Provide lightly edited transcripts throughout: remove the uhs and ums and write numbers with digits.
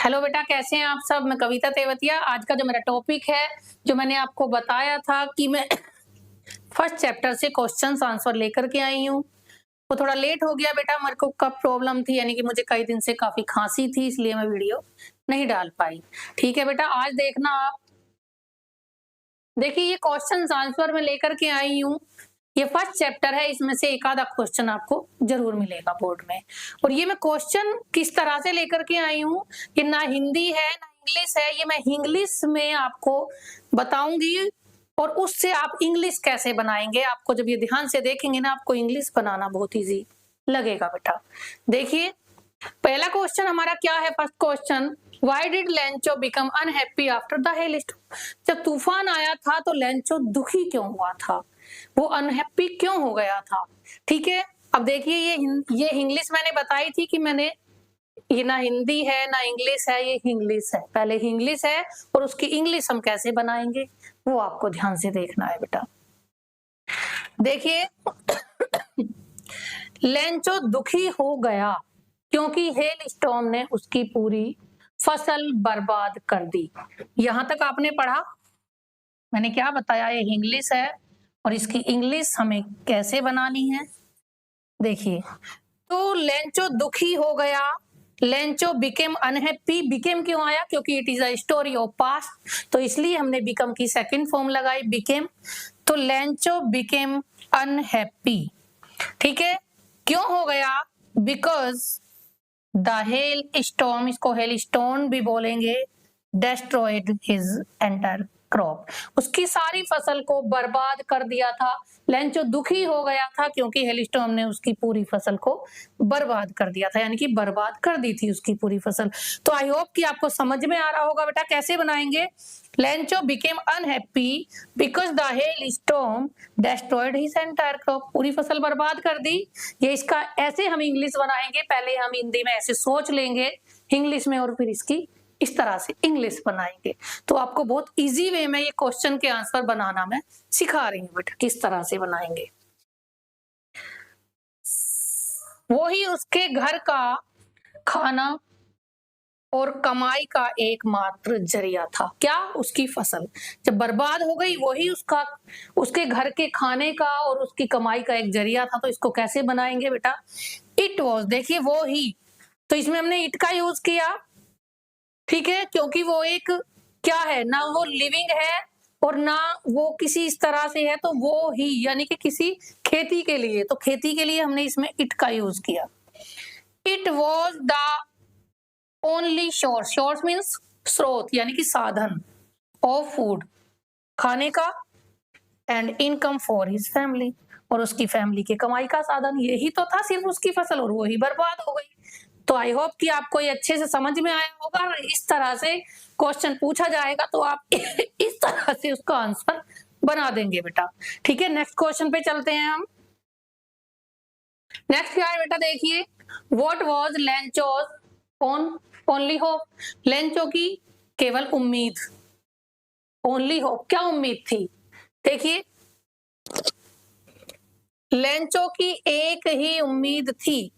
Hello बेटा, कैसे हैं आप सब? मैं कविता तेवतिया। आज का जो मेरा टॉपिक है, जो मैंने आपको बताया था कि मैं फर्स्ट चैप्टर से क्वेश्चंस आंसर लेकर के आई हूँ। वो थोड़ा लेट हो गया बेटा, मेरे को कब प्रॉब्लम थी, यानी कि मुझे कई दिन से काफी खांसी थी, इसलिए मैं वीडियो नहीं डाल पाई। ठीक है बेटा, आज देखना आप। देखिए, ये क्वेश्चंस आंसर में लेकर के आई हूँ। ये फर्स्ट चैप्टर है, इसमें से एक आधा क्वेश्चन आपको जरूर मिलेगा बोर्ड में। और ये मैं क्वेश्चन किस तरह से लेकर के आई हूँ कि ना हिंदी है ना इंग्लिश है, ये मैं इंग्लिश में आपको बताऊंगी और उससे आप इंग्लिश कैसे बनाएंगे। आपको जब ये ध्यान से देखेंगे ना, आपको इंग्लिश बनाना बहुत इजी लगेगा बेटा। देखिए, पहला क्वेश्चन हमारा क्या है? First question, why did Lencho become unhappy after the hailstorm? जब तूफान आया था तो लेंचो दुखी क्यों हुआ था, वो अनहैप्पी क्यों हो गया था? ठीक है, अब देखिए, ये इंग्लिश मैंने बताई थी कि मैंने ये ना हिंदी है ना इंग्लिश है, ये इंग्लिश है। पहले इंग्लिश है और उसकी इंग्लिश हम कैसे बनाएंगे वो आपको ध्यान से देखना है बेटा। देखिए, लेंचो दुखी हो गया क्योंकि हेल स्टॉर्म ने उसकी पूरी फसल बर्बाद कर दी। यहां तक आपने पढ़ा? मैंने क्या बताया? ये इंग्लिश है और इसकी इंग्लिश हमें कैसे बनानी है। देखिए, तो लेंचो दुखी हो गया, लेंचो बिकेम अनहैप्पी। बिकेम क्यों आया? क्योंकि it is a story of past, तो इसलिए हमने बिकम की सेकंड फॉर्म लगाई, बिकेम। तो लेंचो बिकेम अनहैप्पी। ठीक है, क्यों हो गया? बिकॉज द हेल स्टॉर्म, इसको हेल स्टोन भी बोलेंगे, डेस्ट्रॉयड हिज एंटायर क्रॉप, उसकी सारी फसल को बर्बाद कर दिया था। लेंचो दुखी हो गया था क्योंकि हेलस्टॉर्म ने उसकी पूरी फसल को बर्बाद कर दिया था, यानी कि बर्बाद कर दी थी उसकी पूरी फसल। तो आई होप कि आपको समझ में आ रहा होगा बेटा कैसे बनाएंगे। Lencho became unhappy because the hailstorm destroyed his entire crop, पूरी फसल बर्बाद कर दी। ये इसका ऐसे हम इंग्लिश बनाएंगे, पहले हम हिंदी में ऐसे सोच लेंगे इंग्लिश में और फिर इसकी इस तरह से इंग्लिश बनाएंगे। तो आपको बहुत इजी वे में ये क्वेश्चन के आंसर बनाना मैं सिखा रही हूँ बेटा, किस तरह से बनाएंगे। वो ही उसके घर का खाना और कमाई का एकमात्र जरिया था। क्या? उसकी फसल जब बर्बाद हो गई, वही उसके घर के खाने का और उसकी कमाई का एक जरिया था। तो इसको कैसे बनाएंगे बेटा? इट वॉज, देखिए वो ही, तो इसमें हमने इट का यूज किया। ठीक है, क्योंकि वो एक क्या है ना, वो लिविंग है और ना वो किसी इस तरह से है, तो वो ही यानी कि किसी खेती के लिए, तो खेती के लिए हमने इसमें इट का यूज किया। It was the only source, source means स्रोत यानी कि साधन, ऑफ फूड, खाने का, and income for his family, और उसकी फैमिली के कमाई का साधन। यही तो था सिर्फ उसकी फसल, और वो ही बर्बाद हो गई। तो आई होप कि आपको ये अच्छे से समझ में आया होगा। इस तरह से क्वेश्चन पूछा जाएगा तो आप इस तरह से उसका आंसर बना देंगे बेटा। ठीक है, नेक्स्ट क्वेश्चन पे चलते हैं हम। नेक्स्ट क्या है बेटा? देखिए, what was Lencho's only hope? Lencho की केवल उम्मीद, ओनली होप, क्या उम्मीद थी? देखिए, लेंचो की एक ही उम्मीद थी,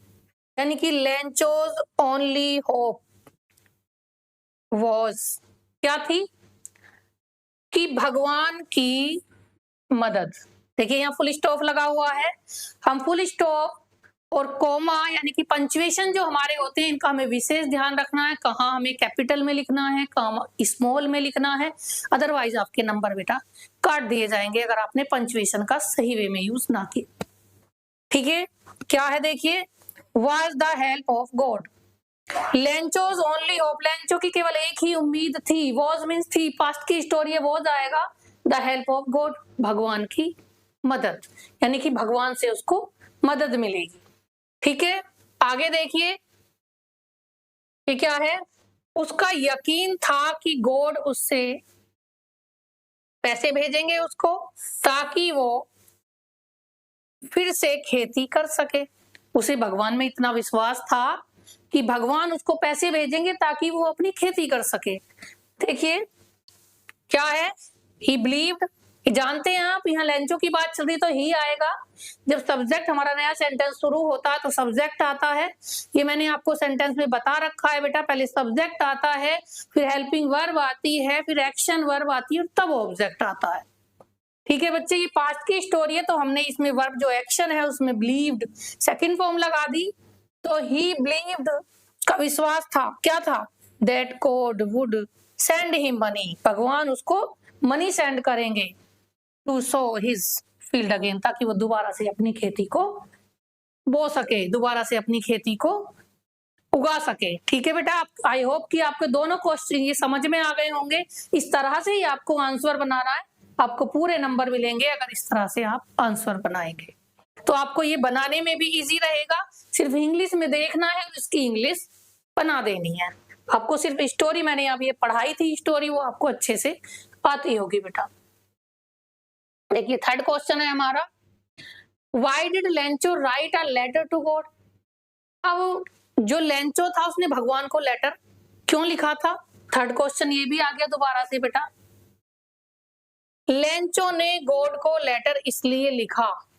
यानी कि लेंचोज ओनली होप वॉज, क्या थी? कि भगवान की मदद। देखिए, यहाँ फुल स्टॉप लगा हुआ है। हम फुल स्टॉप और कोमा यानी कि पंक्चुएशन जो हमारे होते हैं, इनका हमें विशेष ध्यान रखना है। कहाँ हमें कैपिटल में लिखना है, कहाँ स्मॉल में लिखना है, अदरवाइज आपके नंबर बेटा काट दिए जाएंगे अगर आपने पंक्चुएशन का सही वे में यूज ना किया। ठीक है, क्या है? देखिए, was the help of God, Lencho's only hope, Lencho की केवल एक ही उम्मीद थी। वॉज मीन्स थी, पास्ट की स्टोरी है, वॉज आएगा। द हेल्प ऑफ गॉड, भगवान की मदद, यानी कि भगवान से उसको मदद मिलेगी। ठीक है, आगे देखिए ये क्या है? उसका यकीन था कि गॉड उससे पैसे भेजेंगे उसको, ताकि वो फिर से खेती कर सके। उसे भगवान में इतना विश्वास था कि भगवान उसको पैसे भेजेंगे ताकि वो अपनी खेती कर सके। देखिए क्या है? ही बिलीव्ड, ये जानते हैं आप, यहाँ लेंचो की बात चल रही तो ही आएगा। जब सब्जेक्ट हमारा नया सेंटेंस शुरू होता है तो सब्जेक्ट आता है। ये मैंने आपको सेंटेंस में बता रखा है बेटा, पहले सब्जेक्ट आता है, फिर हेल्पिंग वर्ब आती है, फिर एक्शन वर्ब आती है और तब ऑब्जेक्ट आता है। ठीक है बच्चे, ये पास्ट की स्टोरी है तो हमने इसमें वर्ब जो एक्शन है उसमें बिलीव्ड सेकंड फॉर्म लगा दी। तो ही बिलीव्ड का विश्वास था, क्या था, that God would send him money, भगवान उसको मनी सेंड करेंगे, to sow his field again, ताकि वो दोबारा से अपनी खेती को बो सके, दोबारा से अपनी खेती को उगा सके। ठीक है बेटा, आई होप कि आपके दोनों क्वेश्चन ये समझ में आ गए होंगे। इस तरह से ही आपको आंसर बनाना है, आपको पूरे नंबर मिलेंगे अगर इस तरह से आप आंसर बनाएंगे। तो आपको ये बनाने में भी इजी रहेगा, सिर्फ इंग्लिश में देखना है और इसकी इंग्लिश बना देनी है। आपको सिर्फ स्टोरी, मैंने अब ये पढ़ाई थी स्टोरी, वो आपको अच्छे से आती होगी बेटा। देखिए थर्ड क्वेश्चन है हमारा, why did Lencho write a letter to God. अब जो लेंचो था उसने भगवान को लेटर क्यों लिखा था? थर्ड क्वेश्चन ये भी आ गया दोबारा से बेटा। लेंचो ने गॉड को लेटर इसलिए लिखा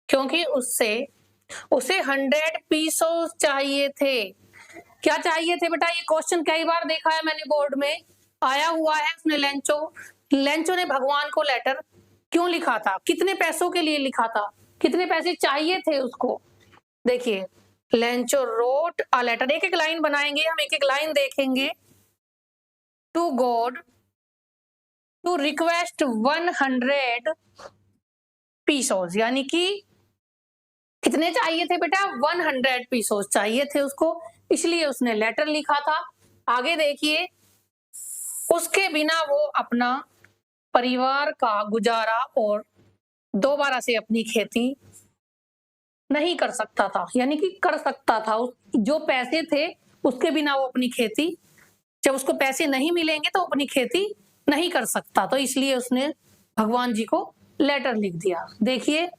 क्योंकि उसे 100 पीसोस चाहिए थे। क्या चाहिए थे बेटा? ये क्वेश्चन कई बार देखा है मैंने, बोर्ड में आया हुआ है। उसने लेंचो ने भगवान को लेटर क्यों लिखा था, कितने पैसों के लिए लिखा था, कितने पैसे चाहिए थे उसको। देखिए लेंचो रोट अ लेटर, एक एक लाइन बनाएंगे हम, एक एक लाइन देखेंगे। To God to request 100 pesos, यानी कि कितने चाहिए थे बेटा? 100 पीसोस चाहिए थे उसको, इसलिए उसने लेटर लिखा था। आगे देखिए, उसके बिना वो अपना परिवार का गुजारा और दोबारा से अपनी खेती नहीं कर सकता था, यानी कि कर सकता था, जो पैसे थे उसके बिना वो अपनी खेती, जब उसको पैसे नहीं मिलेंगे तो अपनी खेती नहीं कर सकता, तो इसलिए उसने भगवान जी को लेटर लिख दिया। देखिए,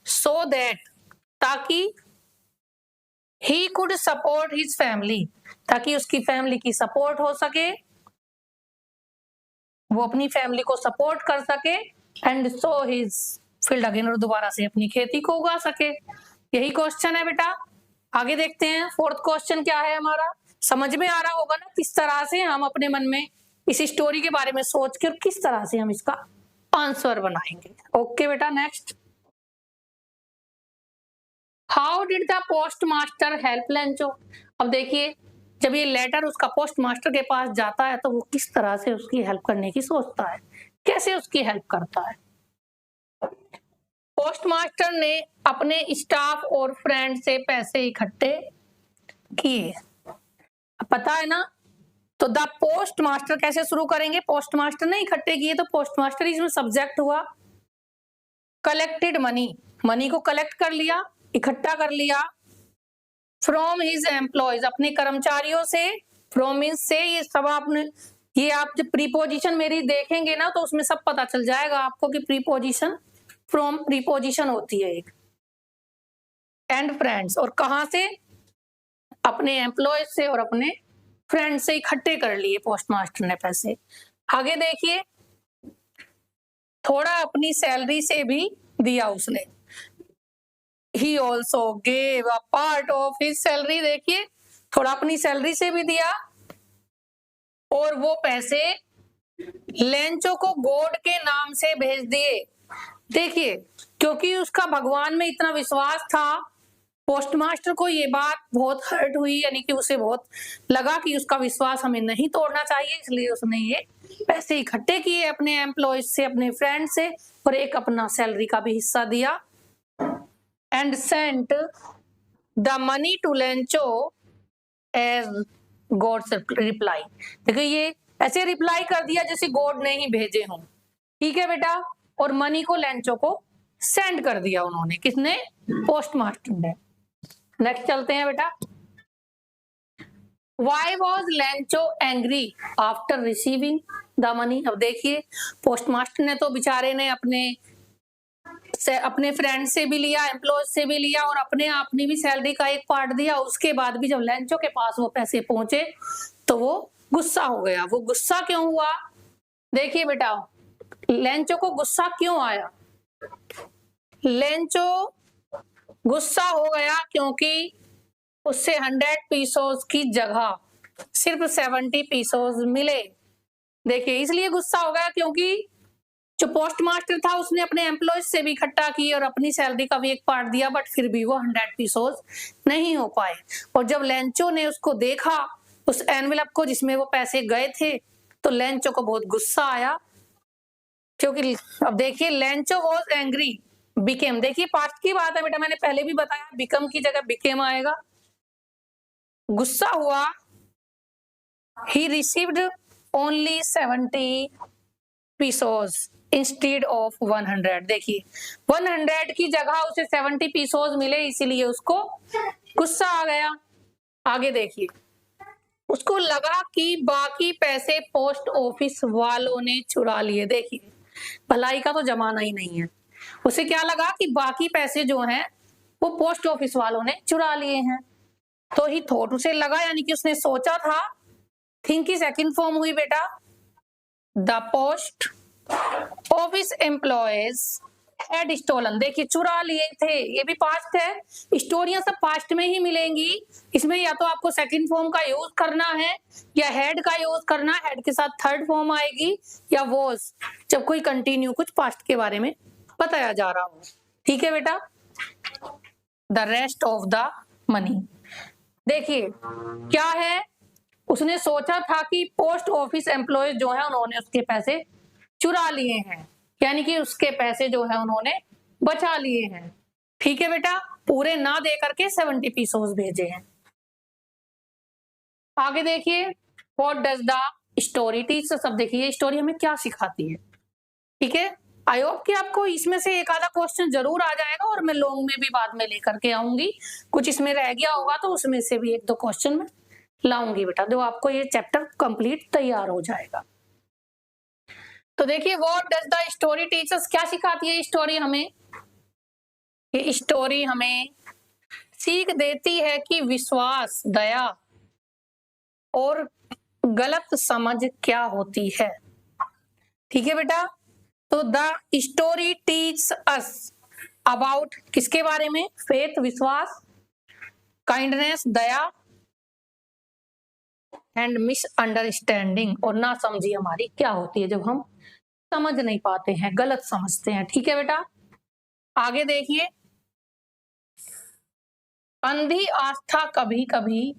सो दैट, ताकि he could support his family, ताकि उसकी फैमिली की सपोर्ट हो सके, वो अपनी फैमिली को सपोर्ट कर सके, and so his field again, और दोबारा से अपनी खेती को उगा सके। यही क्वेश्चन है बेटा। आगे देखते हैं फोर्थ क्वेश्चन क्या है हमारा। समझ में आ रहा होगा ना किस तरह से हम अपने मन में इस स्टोरी के बारे में सोच के और किस तरह से हम इसका आंसर बनाएंगे। ओके बेटा, next, how did the post master help Lencho. अब देखिए, जब ये लेटर उसका पोस्ट मास्टर के पास जाता है तो वो किस तरह से उसकी हेल्प करने की सोचता है, कैसे उसकी हेल्प करता है। पोस्ट मास्टर ने अपने स्टाफ और फ्रेंड से पैसे इकट्ठे किए, पता है ना। तो द पोस्ट मास्टर कैसे शुरू करेंगे, पोस्ट मास्टर ने इकट्ठे किए, तो पोस्ट मास्टर इसमें सब्जेक्ट हुआ। कलेक्टेड मनी, मनी को कलेक्ट कर लिया, इकट्ठा कर लिया। फ्रॉम हिज एम्प्लॉयज, अपने कर्मचारियों से। फ्रॉम मीन्स से, ये सब आपने, ये आप जब प्रीपोजिशन मेरी देखेंगे ना तो उसमें सब पता चल जाएगा आपको कि प्रीपोजिशन फ्रॉम प्रीपोजिशन होती है एक। एंड फ्रेंड्स, और कहां से, अपने एम्प्लॉयज से और अपने फ्रेंड से इकट्ठे कर लिए पोस्ट मास्टर ने पैसे। आगे देखिए, थोड़ा अपनी सैलरी से भी दिया उसने। He also gave a part of his salary, देखिए थोड़ा अपनी सैलरी से भी दिया, और वो पैसे लेंचो को गॉड के नाम से भेज दिए। देखिए, क्योंकि उसका भगवान में इतना विश्वास था, पोस्ट मास्टर को ये बात बहुत हर्ट हुई, यानी कि उसे बहुत लगा कि उसका विश्वास हमें नहीं तोड़ना चाहिए, इसलिए उसने ये पैसे इकट्ठे किए अपने एम्प्लॉयज से, अपने फ्रेंड से, और एक अपना सैलरी का भी हिस्सा दिया। And sent the money to Lencho as God's reply. देखिए, ये ऐसे रिप्लाई कर दिया जैसे गॉड ने ही भेजे हों। ठीक है बेटा, और मनी को लेंचो को सेंड कर दिया उन्होंने, किसने, पोस्ट मास्टर ने। नेक्स्ट चलते हैं बेटा, Why was Lencho angry after receiving the money. अब देखिए, पोस्ट मास्टर ने तो बेचारे ने अपने फ्रेंड से भी लिया, एम्प्लॉय से भी लिया, और अपनी भी सैलरी का एक पार्ट दिया। उसके बाद भी जब लेंचो के पास वो पैसे पहुंचे तो वो गुस्सा हो गया। वो गुस्सा क्यों हुआ, देखिए बेटा, लेंचो को गुस्सा क्यों आया? लेंचो गुस्सा हो गया क्योंकि उससे 100 पीसोस की जगह सिर्फ 70 पीसोस मिले। देखिए इसलिए गुस्सा हो गया क्योंकि जो पोस्ट मास्टर था उसने अपने एम्प्लॉयज से भी इकट्ठा की और अपनी सैलरी का भी एक पार्ट दिया, बट फिर भी वो 100 पीसोस नहीं हो पाए। और जब लेंचो ने उसको देखा, उस एनवेलप को जिसमें वो पैसे गए थे, तो लेंचो को बहुत गुस्सा आया। क्योंकि अब देखिए लेंचो वॉज एंग्री, बिकेम, देखिए पास्ट की बात है बेटा, मैंने पहले भी बताया बिकम की जगह बिकेम आएगा। गुस्सा हुआ, he received only 70 pesos instead of 100। देखिए 100 की जगह उसे 70 पीसोस मिले, इसीलिए उसको गुस्सा आ गया। आगे देखिए, उसको लगा कि बाकी पैसे पोस्ट ऑफिस वालों ने चुरा लिए। देखिए भलाई का तो जमाना ही नहीं है। उसे क्या लगा कि बाकी पैसे जो हैं वो पोस्ट ऑफिस वालों ने चुरा लिए हैं। तो ही थॉट, उसे लगा, यानी कि उसने सोचा था। थिंक की सेकंड फॉर्म हुई बेटा, the post office employees had stolen. देखिए चुरा लिए थे, ये भी पास्ट है, स्टोरियां सब पास्ट में ही मिलेंगी। इसमें या तो आपको सेकंड फॉर्म का यूज करना है या हेड का यूज करना है, हेड के साथ थर्ड फॉर्म आएगी, या वॉज जब कोई कंटिन्यू कुछ पास्ट के बारे में बताया जा रहा हो। ठीक है बेटा, the rest of the money. देखिए क्या है, उसने सोचा था कि पोस्ट ऑफिस एम्प्लॉयज जो है उन्होंने उसके पैसे चुरा लिए हैं, यानी कि उसके पैसे जो है उन्होंने बचा लिए हैं। ठीक है बेटा, पूरे ना दे करके 70 पीसोस भेजे हैं। आगे देखिए, what does the story teach. सब देखिए स्टोरी हमें क्या सिखाती है। ठीक है, आई होप कि आपको इसमें से एक आधा क्वेश्चन जरूर आ जाएगा, और मैं लॉन्ग में भी बाद में लेकर के आऊंगी। कुछ इसमें रह गया होगा तो उसमें से भी एक दो क्वेश्चन में लाऊंगी बेटा, जो आपको ये चैप्टर कंप्लीट तैयार हो जाएगा। तो देखिए what does the story teachers, क्या सिखाती है स्टोरी हमें? ये स्टोरी हमें सीख देती है कि विश्वास, दया और गलत समझ क्या होती है। ठीक है बेटा, तो the story teach us about, किसके बारे में? फेथ, विश्वास, काइंडनेस, दया, एंड मिसअंडरस्टैंडिंग, और ना समझी हमारी क्या होती है जब हम समझ नहीं पाते हैं, गलत समझते हैं। ठीक है बेटा, आगे देखिए, अंधी आस्था कभी कभी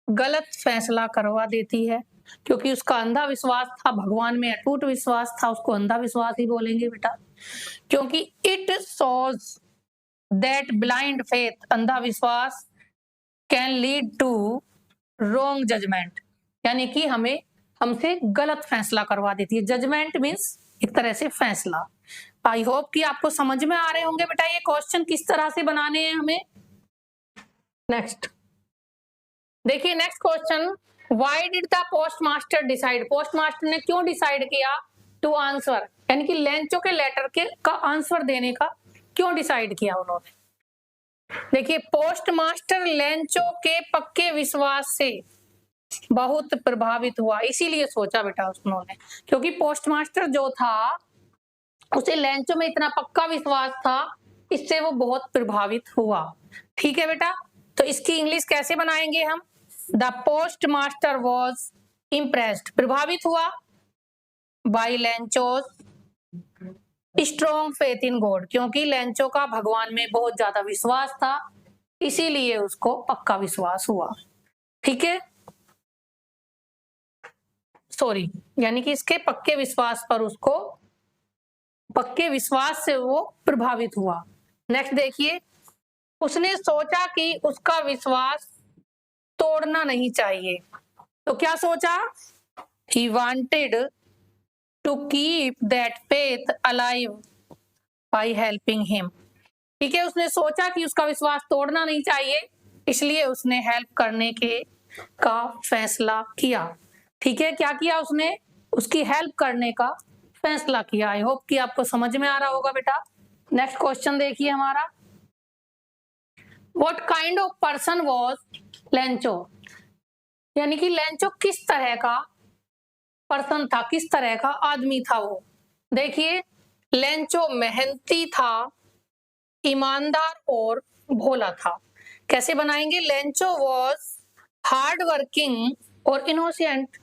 गलत फैसला करवा देती है, क्योंकि उसका अंधा विश्वास था, भगवान में अटूट विश्वास था, उसको अंधा विश्वास ही बोलेंगे बेटा। क्योंकि it shows that blind faith, अंधा विश्वास, can lead to wrong judgement, यानी कि हमें हमसे गलत फैसला करवा देती है। जजमेंट मीन्स एक तरह से फैसला। आई होप कि आपको समझ में आ रहे होंगे बेटा ये क्वेश्चन किस तरह से बनाने हैं हमें। नेक्स्ट देखिए, next question, why did the post master decide, post master ने क्यों डिसाइड किया टू आंसर, यानी कि लेंचो के लेटर के का आंसर देने का क्यों डिसाइड किया उन्होंने? देखिए पोस्ट मास्टर लेंचो के पक्के विश्वास से बहुत प्रभावित हुआ, इसीलिए सोचा बेटा उन्होंने, क्योंकि पोस्ट मास्टर जो था उसे लेंचो में इतना पक्का विश्वास था, इससे वो बहुत प्रभावित हुआ। ठीक है बेटा, तो इसकी इंग्लिश कैसे बनाएंगे हम? The postmaster was impressed, प्रभावित हुआ, by Lencho's strong faith in God, क्योंकि लेंचो का भगवान में बहुत ज्यादा विश्वास था, इसीलिए उसको पक्का विश्वास हुआ। ठीक है, सॉरी, यानी कि इसके पक्के विश्वास पर उसको, पक्के विश्वास से वो प्रभावित हुआ। नेक्स्ट देखिए, उसने सोचा कि उसका विश्वास तोड़ना नहीं चाहिए, तो क्या सोचा? He wanted to keep that faith alive by helping him। ठीक है, उसने सोचा कि उसका विश्वास तोड़ना नहीं चाहिए, इसलिए उसने हेल्प करने के का फैसला किया। ठीक है, क्या किया उसने? उसकी हेल्प करने का फैसला किया। आई होप कि आपको समझ में आ रहा होगा बेटा। नेक्स्ट क्वेश्चन देखिए हमारा, what kind of person was Lencho, यानी कि लेंचो किस तरह का पर्सन था, किस तरह का आदमी था वो। देखिए, लेंचो मेहनती था, ईमानदार और भोला था। कैसे बनाएंगे? लेंचो वॉज हार्ड वर्किंग और इनोसेंट,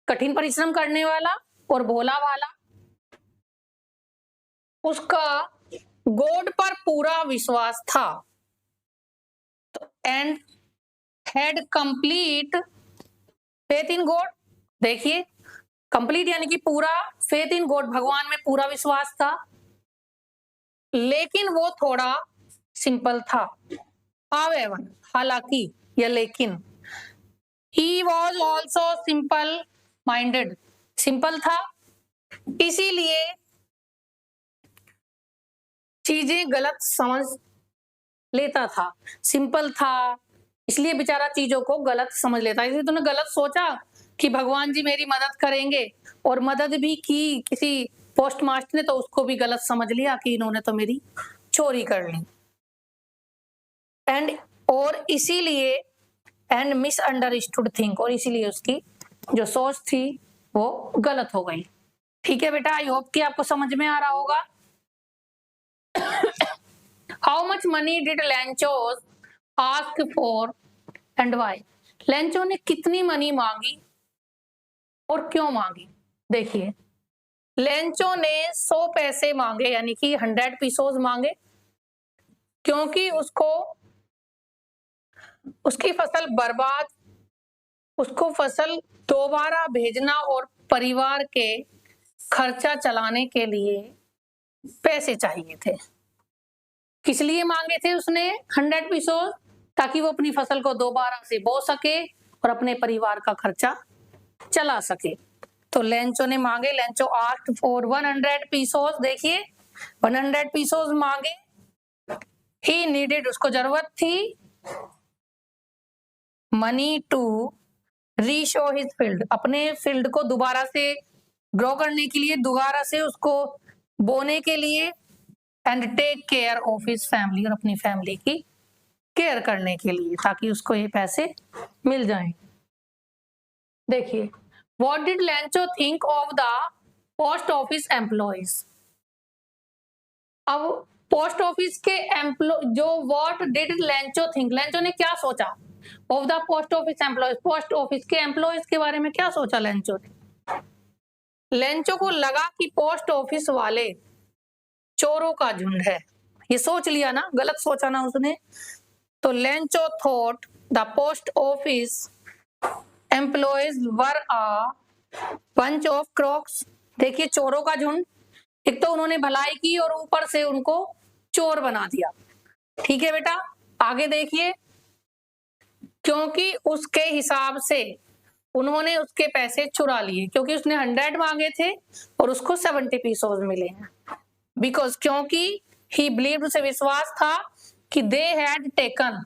कठिन परिश्रम करने वाला और भोला वाला। उसका गॉड पर पूरा विश्वास था। And had complete faith in God. देखिए, कंप्लीट यानी कि पूरा, फेथ इन गॉड भगवान में पूरा विश्वास था, लेकिन वो थोड़ा सिंपल था। However, हालांकि या लेकिन, he was also simple minded, simple था, इसीलिए चीजें गलत समझ लेता था। सिंपल था इसलिए बेचारा चीजों को गलत समझ लेता है। इसलिए तूने गलत सोचा कि भगवान जी मेरी मदद करेंगे, और मदद भी की किसी पोस्ट मास्टर ने, तो उसको भी गलत समझ लिया कि इन्होंने तो मेरी चोरी कर ली। एंड और इसीलिए एंड मिसअंडरस्टूड थिंक, और इसीलिए उसकी जो सोच थी वो गलत हो गई। ठीक है बेटा, आई होप कि आपको समझ में आ रहा होगा। How much money did Lencho's ask for and why? Lencho ने कितनी मनी मांगी और क्यों मांगी? देखिए, लेंचो ने 100 पैसे मांगे, यानी कि 100 पीसोस मांगे, क्योंकि उसकी फसल दोबारा भेजना और परिवार के खर्चा चलाने के लिए पैसे चाहिए थे। किस लिए मांगे थे उसने 100 पीसोस? ताकि वो अपनी फसल को दोबारा से बो सके और अपने परिवार का खर्चा चला सके। तो लेंचो ने मांगे, लेंचो आस्क्ड फॉर 100 पीसोस। देखिए, 100 पीसोस मांगे। ही नीडेड, उसको जरूरत थी, मनी टू रीशो हिज फील्ड, अपने फील्ड को दोबारा से ग्रो करने के लिए, दोबारा से उसको बोने के लिए, and take care of his family, और अपनी फैमिली की केयर करने के लिए, ताकि उसको ये पैसे मिल जाएं। देखिए, what did Lencho think of the post office employees? अब पोस्ट ऑफिस के what did Lencho think, Lencho ने क्या सोचा of the post office employees, post office के एम्प्लॉइज के बारे में क्या सोचा लेंचो ने? लेंचो को लगा कि पोस्ट ऑफिस वाले चोरों का झुंड है। ये सोच लिया ना, गलत सोचा ना उसने। तो Lencho thought the post office employees were a bunch of Crocs. देखिए, चोरों का झुंड, एक तो उन्होंने भलाई की और ऊपर से उनको चोर बना दिया। ठीक है बेटा, आगे देखिए, क्योंकि उसके हिसाब से उन्होंने उसके पैसे चुरा लिए, क्योंकि उसने 100 मांगे थे और उसको 70 पीसोस मिले हैं। बिकॉज, क्योंकि ही बिलीव्ड, उसे विश्वास था कि they had taken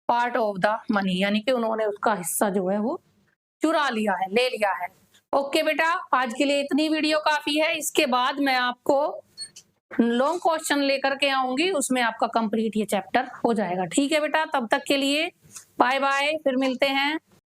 part of the money, यानी कि उन्होंने उसका हिस्सा जो है वो चुरा लिया है, ले लिया है। ओके बेटा, आज के लिए इतनी वीडियो काफी है। इसके बाद मैं आपको लॉन्ग क्वेश्चन लेकर के आऊंगी, उसमें आपका कंप्लीट ये चैप्टर हो जाएगा। ठीक है बेटा, तब तक के लिए बाय बाय, फिर मिलते हैं।